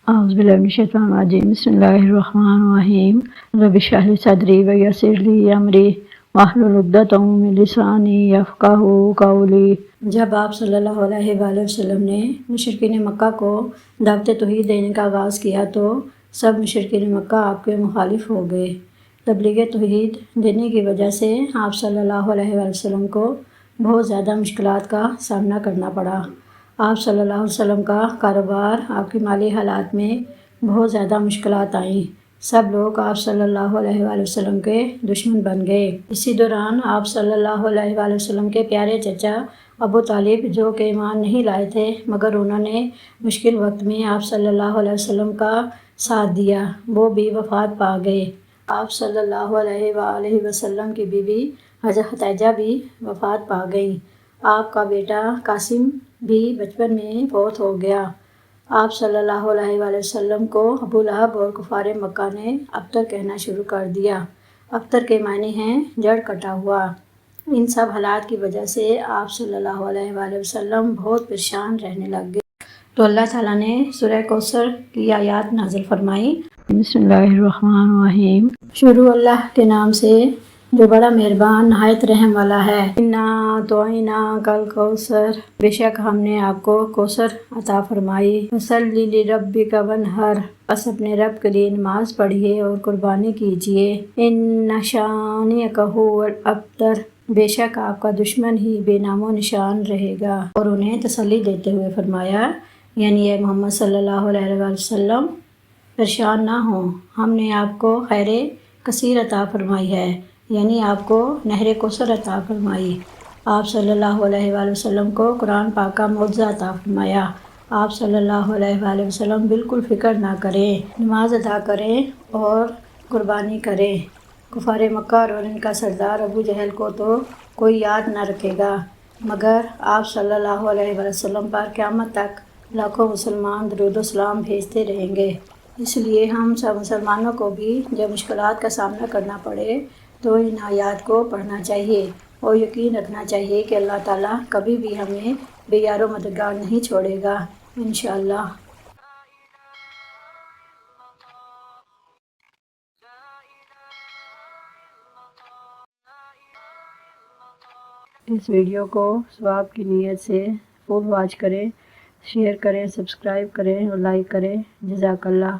اعوذ باللہ من الشیطان الرجیم بسم اللہ الرحمن الرحیم رب اشرح لی صدری ویسر لی امری واحلل عقدۃ من لسانی یفقہوا قولی۔ جب آپ صلی اللہ علیہ وآلہ وسلم نے مشرکین مکہ کو دعوت توحید دینے کا آغاز کیا تو سب مشرکین مکہ آپ کے مخالف ہو گئے۔ تبلیغ توحید دینے کی وجہ سے آپ صلی اللہ علیہ وآلہ وسلم کو بہت زیادہ مشکلات کا سامنا کرنا پڑا۔ آپ صلی اللہ علیہ وسلم کا کاروبار، آپ کی مالی حالات میں بہت زیادہ مشکلات آئیں۔ سب لوگ آپ صلی اللہ علیہ وآلہ وسلم کے دشمن بن گئے۔ اسی دوران آپ صلی اللہ علیہ وآلہ وسلم کے پیارے چچا ابو طالب، جو کہ ایمان نہیں لائے تھے مگر انہوں نے مشکل وقت میں آپ صلی اللہ علیہ وسلم کا ساتھ دیا، وہ بھی وفات پا گئے۔ آپ صلی اللہ علیہ وآلہ وسلم کی بیوی حضرت خدیجہ بھی وفات پا گئیں۔ آپ کا بیٹا قاسم بھی بچپن میں فوت ہو گیا۔ آپ صلی اللہ علیہ وآلہ وسلم کو ابو لہب اور کفار مکہ نے ابتر کہنا شروع کر دیا۔ ابتر کے معنی ہیں جڑ کٹا ہوا۔ ان سب حالات کی وجہ سے آپ صلی اللہ علیہ وآلہ وسلم بہت پریشان رہنے لگ گئے۔ تو اللہ تعالیٰ نے سورہ کوثر کی آیات نازل فرمائی۔ بسم اللہ الرحمن الرحیم، شروع اللہ کے نام سے جو بڑا مہربان نہایت رحم والا ہے۔ انا اعطیناک الکوثر، بے شک ہم نے آپ کو کوثر عطا فرمائی۔ فصلی لربک وانحر، بس اپنے رب کے لیے نماز پڑھیے اور قربانی کیجیے۔ ان شانئک ھو الابتر، بے شک آپ کا دشمن ہی بے نام و نشان رہے گا۔ اور انہیں تسلی دیتے ہوئے فرمایا، یعنی اے محمد صلی اللہ علیہ وآلہ وسلم پریشان نہ ہوں، ہم نے آپ کو خیر کثیر عطا فرمائی ہے، یعنی آپ کو نہر کوثر عطا فرمائی۔ آپ صلی اللہ علیہ وآلہ وسلم کو قرآن پاک کا معجزہ عطا فرمایا۔ آپ صلی اللہ علیہ وآلہ وسلم بالکل فکر نہ کریں، نماز ادا کریں اور قربانی کریں۔ کفار مکہ اور ان کا سردار ابو جہل کو تو کوئی یاد نہ رکھے گا، مگر آپ صلی اللہ علیہ وآلہ وسلم پر قیامت تک لاکھوں مسلمان درود و سلام بھیجتے رہیں گے۔ اس لیے ہم سب مسلمانوں کو بھی جب مشکلات کا سامنا کرنا پڑے تو ان آیات کو پڑھنا چاہیے اور یقین رکھنا چاہیے کہ اللہ تعالیٰ کبھی بھی ہمیں بے یار و مددگار نہیں چھوڑے گا، انشاءاللہ۔ اس ویڈیو کو ثواب کی نیت سے فل واچ کریں، شیئر کریں، سبسکرائب کریں اور لائک کریں۔ جزاک اللہ۔